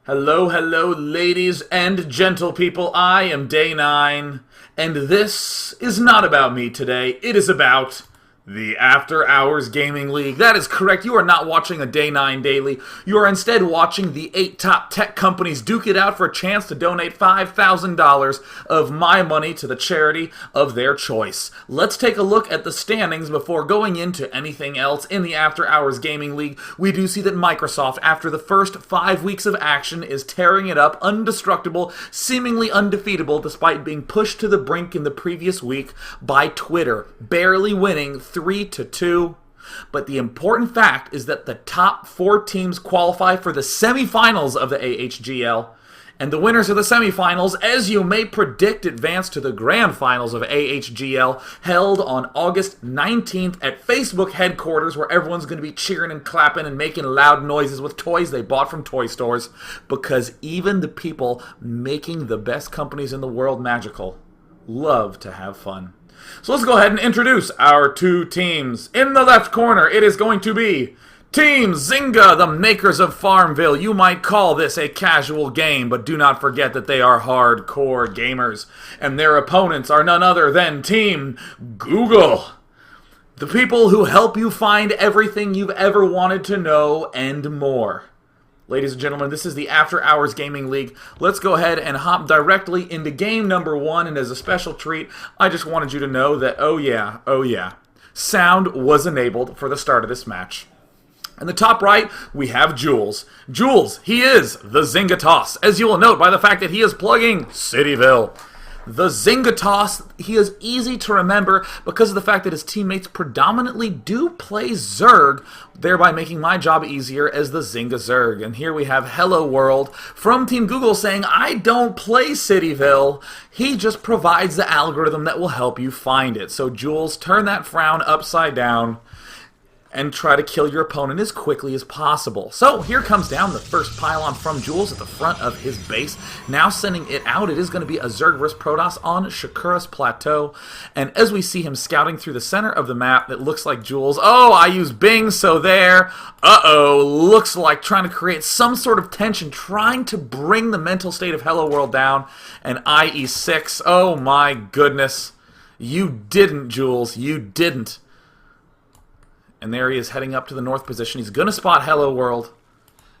Hello, hello, ladies and gentle people. I am Day 9, and this is not about me today. It is about the After Hours Gaming League. That is correct. You are not watching a Day 9 daily. You are instead watching the 8 top tech companies duke it out for a chance to donate $5,000 of my money to the charity of their choice. Let's take a look at the standings before going into anything else. In the After Hours Gaming League, we do see that Microsoft, after the first 5 weeks of action, is tearing it up, indestructible, seemingly undefeatable, despite being pushed to the brink in the previous week by Twitter, barely winning 3-2. But the important fact is that the top 4 teams qualify for the semifinals of the AHGL, and the winners of the semifinals, as you may predict, advance to the grand finals of AHGL, held on August 19th at Facebook headquarters, where everyone's going to be cheering and clapping and making loud noises with toys they bought from toy stores, because even the people making the best companies in the world magical love to have fun. So let's go ahead and introduce our 2 teams. In the left corner, it is going to be Team Zynga, the makers of Farmville. You might call this a casual game, but do not forget that they are hardcore gamers. And their opponents are none other than Team Google, the people who help you find everything you've ever wanted to know and more. Ladies and gentlemen, this is the After Hours Gaming League. Let's go ahead and hop directly into game number 1, and as a special treat, I just wanted you to know that, oh yeah, sound was enabled for the start of this match. In the top right, we have Jules. Jules, he is the Zynga Toss, as you will note by the fact that he is plugging Cityville. The Zynga Toss, he is easy to remember because of the fact that his teammates predominantly do play Zerg, thereby making my job easier as the Zynga Zerg. And here we have Hello World from Team Google saying, I don't play Cityville. He just provides the algorithm that will help you find it. So Jules, turn that frown upside down and try to kill your opponent as quickly as possible. So here comes down the first pylon from Jules at the front of his base. Now sending it out, it is going to be a Zerg vs Protoss on Shakura's Plateau. And as we see him scouting through the center of the map, it looks like Jules, oh, I use Bing, so there. Uh-oh, looks like trying to create some sort of tension, trying to bring the mental state of Hello World down. And IE6, oh my goodness. You didn't, Jules, you didn't. And there he is heading up to the north position. He's going to spot Hello World.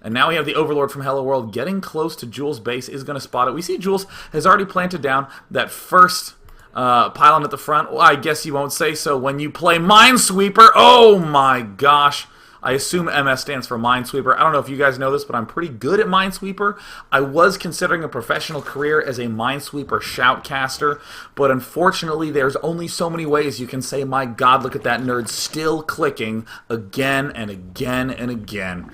And now we have the Overlord from Hello World getting close to Jules' base, is going to spot it. We see Jules has already planted down that first pylon at the front. Well, I guess you won't say so when you play Minesweeper. Oh my gosh. I assume MS stands for Minesweeper. I don't know if you guys know this, but I'm pretty good at Minesweeper. I was considering a professional career as a Minesweeper shoutcaster, but unfortunately there's only so many ways you can say, my god, look at that nerd still clicking again and again and again.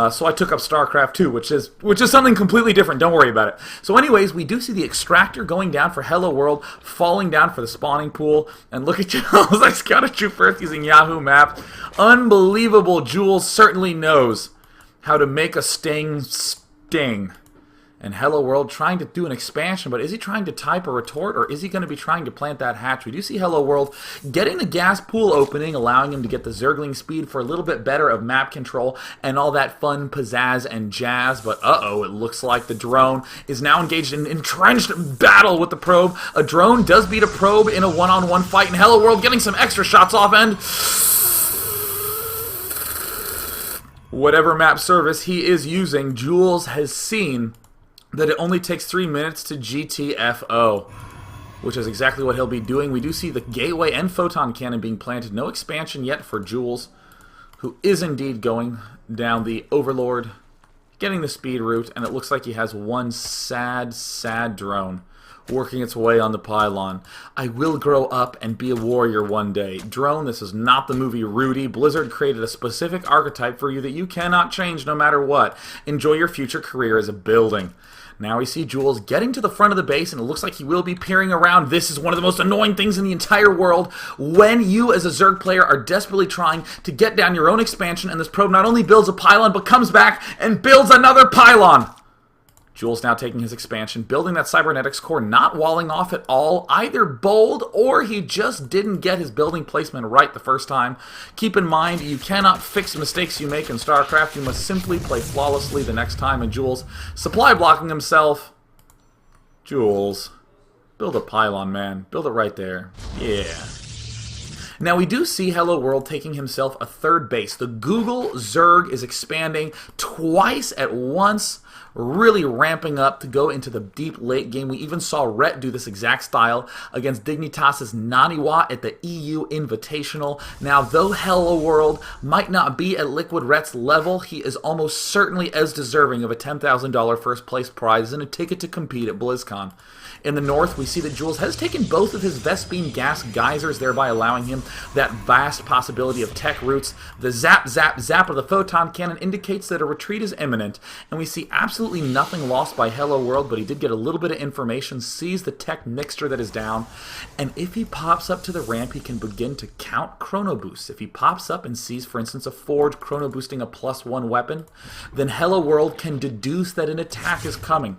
So I took up StarCraft 2, which is something completely different. Don't worry about it. So anyways, we do see the extractor going down for Hello World, falling down for the spawning pool. And look at Jules. I scouted you first using Yahoo Maps. Unbelievable. Jules certainly knows how to make a sting sting. And Hello World trying to do an expansion, but is he trying to type a retort, or is he going to be trying to plant that hatch? We do see Hello World getting the gas pool opening, allowing him to get the Zergling speed for a little bit better of map control and all that fun pizzazz and jazz. But uh-oh, it looks like the drone is now engaged in entrenched battle with the probe. A drone does beat a probe in a one-on-one fight, and Hello World getting some extra shots off, and whatever map service he is using, Jules has seen that it only takes 3 minutes to GTFO, which is exactly what he'll be doing. We do see the Gateway and Photon Cannon being planted. No expansion yet for Jules, who is indeed going down the Overlord, getting the speed route, and it looks like he has one sad, sad drone working its way on the pylon. I will grow up and be a warrior one day. Drone, this is not the movie Rudy. Blizzard created a specific archetype for you that you cannot change no matter what. Enjoy your future career as a building. Now we see Jules getting to the front of the base, and it looks like he will be peering around. This is one of the most annoying things in the entire world when you, as a Zerg player, are desperately trying to get down your own expansion, and this probe not only builds a pylon, but comes back and builds another pylon. Jules now taking his expansion, building that cybernetics core, not walling off at all, either bold or he just didn't get his building placement right the first time. Keep in mind, you cannot fix mistakes you make in StarCraft. You must simply play flawlessly the next time. And Jules, supply blocking himself. Jules, build a pylon, man. Build it right there. Yeah. Now we do see Hello World taking himself a third base. The Google Zerg is expanding twice at once, really ramping up to go into the deep late game. We even saw Rhett do this exact style against Dignitas' Naniwa at the EU Invitational. Now, though Hello World might not be at Liquid Rhett's level, he is almost certainly as deserving of a $10,000 first place prize and a ticket to compete at BlizzCon. In the north, we see that Jules has taken both of his Vespene gas geysers, thereby allowing him that vast possibility of tech routes. The zap, zap, zap of the photon cannon indicates that a retreat is imminent, and we see absolutely nothing lost by Hello World, but he did get a little bit of information, sees the tech mixture that is down, and if he pops up to the ramp, he can begin to count chrono boosts. If he pops up and sees, for instance, a Forge chrono boosting a +1 weapon, then Hello World can deduce that an attack is coming.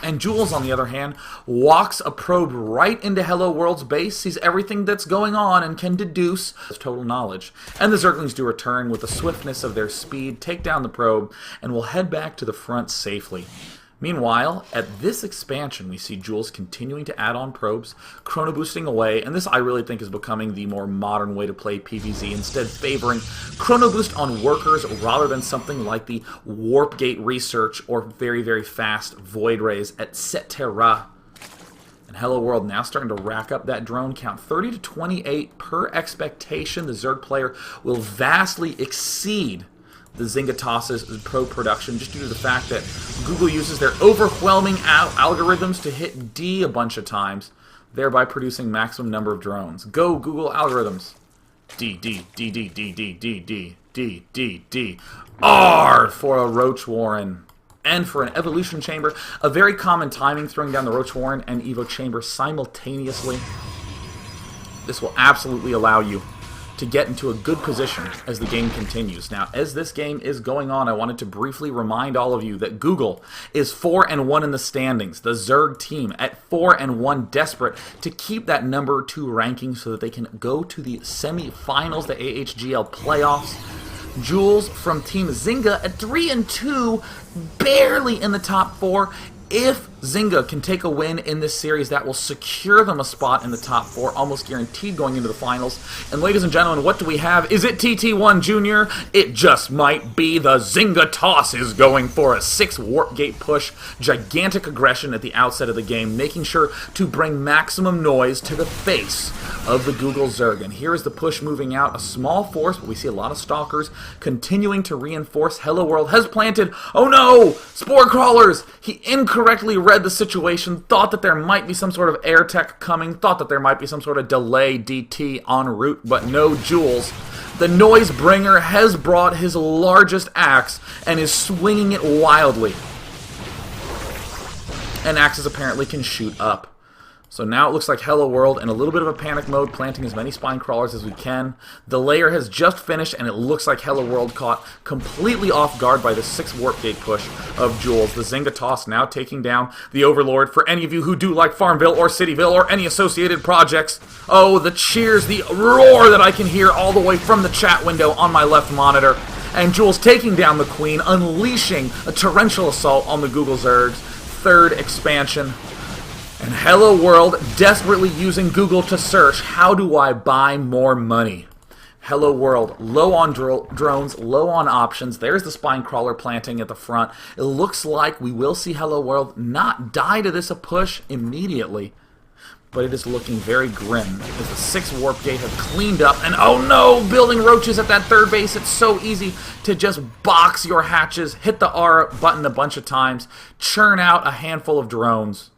And Jules, on the other hand, walks a probe right into Hello World's base, sees everything that's going on, and can deduce his total knowledge. And the Zerglings do return with the swiftness of their speed, take down the probe, and will head back to the front safely. Meanwhile, at this expansion, we see Jules continuing to add on probes, chrono boosting away, and this I really think is becoming the more modern way to play PvZ, instead favoring chrono boost on workers rather than something like the warp gate research or very, very fast void rays, etc. And Hello World now starting to rack up that drone count. 30 to 28 per expectation. The Zerg player will vastly exceed the Zynga tosses pro production just due to the fact that Google uses their overwhelming algorithms to hit D a bunch of times, thereby producing maximum number of drones. Go Google algorithms. D, D, D, D, D, D, D, D, D, D, D. R for a Roach Warren. And for an Evolution Chamber, a very common timing, throwing down the Roach Warren and Evo Chamber simultaneously. This will absolutely allow you to get into a good position as the game continues. Now, as this game is going on, I wanted to briefly remind all of you that Google is 4-1 in the standings. The Zerg team at 4-1, desperate to keep that number 2 ranking so that they can go to the semi-finals, the AHGL playoffs. Jules from Team Zynga at 3-2, barely in the top 4. If Zynga can take a win in this series, that will secure them a spot in the top 4, almost guaranteed going into the finals. And ladies and gentlemen, what do we have? Is it TT1 Junior? It just might be. The Zynga toss is going for a 6 warp gate push. Gigantic aggression at the outset of the game, making sure to bring maximum noise to the face of the Google Zerg. And here is the push moving out. A small force, but we see a lot of stalkers continuing to reinforce. Hello World has planted. Oh no! Spore crawlers! He incorrectly read the situation, thought that there might be some sort of air tech coming, thought that there might be some sort of delay DT en route, but no, Jules. The noise bringer has brought his largest axe and is swinging it wildly. And axes apparently can shoot up. So now it looks like Hello World in a little bit of a panic mode, planting as many spine crawlers as we can. The layer has just finished, and it looks like Hello World caught completely off guard by the 6 warp gate push of Jules. The Zynga toss now taking down the Overlord. For any of you who do like Farmville or Cityville or any associated projects, oh, the cheers, the roar that I can hear all the way from the chat window on my left monitor. And Jules taking down the Queen, unleashing a torrential assault on the Google Zergs. 3rd expansion. And Hello World desperately using Google to search, how do I buy more money? Hello World, low on drones, low on options. There's the spine crawler planting at the front. It looks like we will see Hello World not die to this a push immediately, but it is looking very grim as the 6 warp gate have cleaned up. And oh no, building roaches at that 3rd base. It's so easy to just box your hatches, hit the R button a bunch of times, churn out a handful of drones.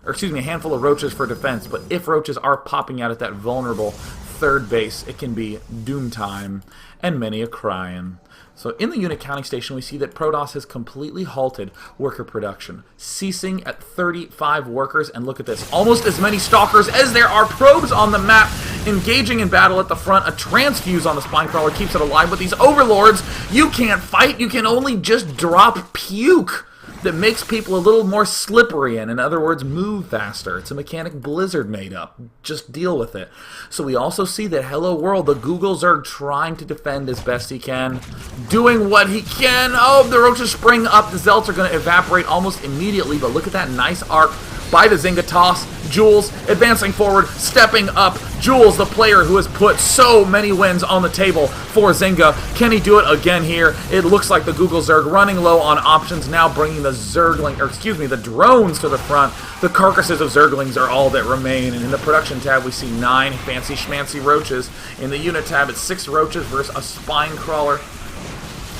Or excuse me, a handful of roaches for defense, but if roaches are popping out at that vulnerable 3rd base, it can be doom time, and many a crying. So in the unit counting station, we see that Protoss has completely halted worker production, ceasing at 35 workers, and look at this, almost as many stalkers as there are probes on the map, engaging in battle at the front. A transfuse on the spine crawler keeps it alive, but these overlords, you can't fight, you can only just drop puke that makes people a little more slippery and, in other words, move faster. It's a mechanic Blizzard made up. Just deal with it. So we also see that Hello World, the Google Zerg, trying to defend as best he can, doing what he can. Oh, the roaches spring up. The Zelts are going to evaporate almost immediately, but look at that nice arc by the Zynga toss. Jules advancing forward, stepping up. Jules, the player who has put so many wins on the table for Zynga. Can he do it again here? It looks like the Google Zerg running low on options, now bringing the the drones to the front. The carcasses of Zerglings are all that remain, and in the production tab we see 9 fancy schmancy roaches. In the unit tab it's 6 roaches versus a spine crawler.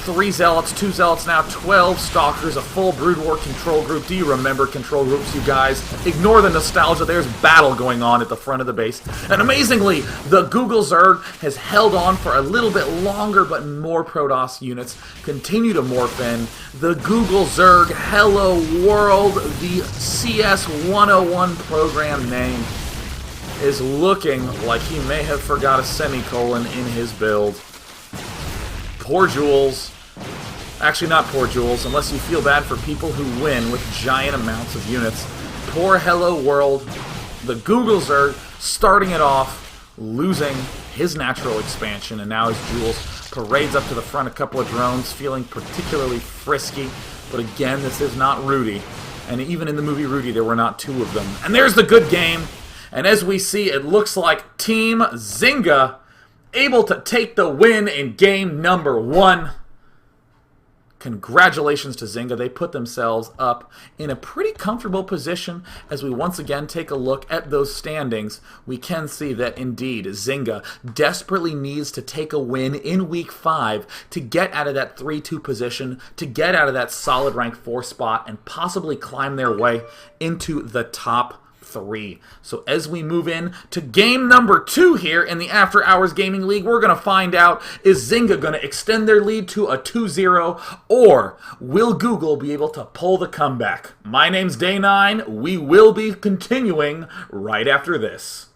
3 Zealots, 2 Zealots now, 12 Stalkers, a full Brood War control group. Do you remember control groups, you guys? Ignore the nostalgia, there's battle going on at the front of the base. And amazingly, the Google Zerg has held on for a little bit longer, but more Protoss units continue to morph in. The Google Zerg Hello World, the CS 101 program name, is looking like he may have forgot a semicolon in his build. Poor Jules. Actually, not poor Jules, unless you feel bad for people who win with giant amounts of units. Poor Hello World. The Google Zerg starting it off, losing his natural expansion, and now as Jules parades up to the front, a couple of drones, feeling particularly frisky. But again, this is not Rudy. And even in the movie Rudy, there were not 2 of them. And there's the good game. And as we see, it looks like Team Zynga able to take the win in game number 1. Congratulations to Zynga. They put themselves up in a pretty comfortable position. As we once again take a look at those standings, we can see that indeed Zynga desperately needs to take a win in week 5 to get out of that 3-2 position, to get out of that solid rank 4 spot, and possibly climb their way into the top 3. So as we move in to game number 2 here in the After Hours Gaming League, we're going to find out, is Zynga going to extend their lead to a 2-0, or will Google be able to pull the comeback? My name's Day9. We will be continuing right after this.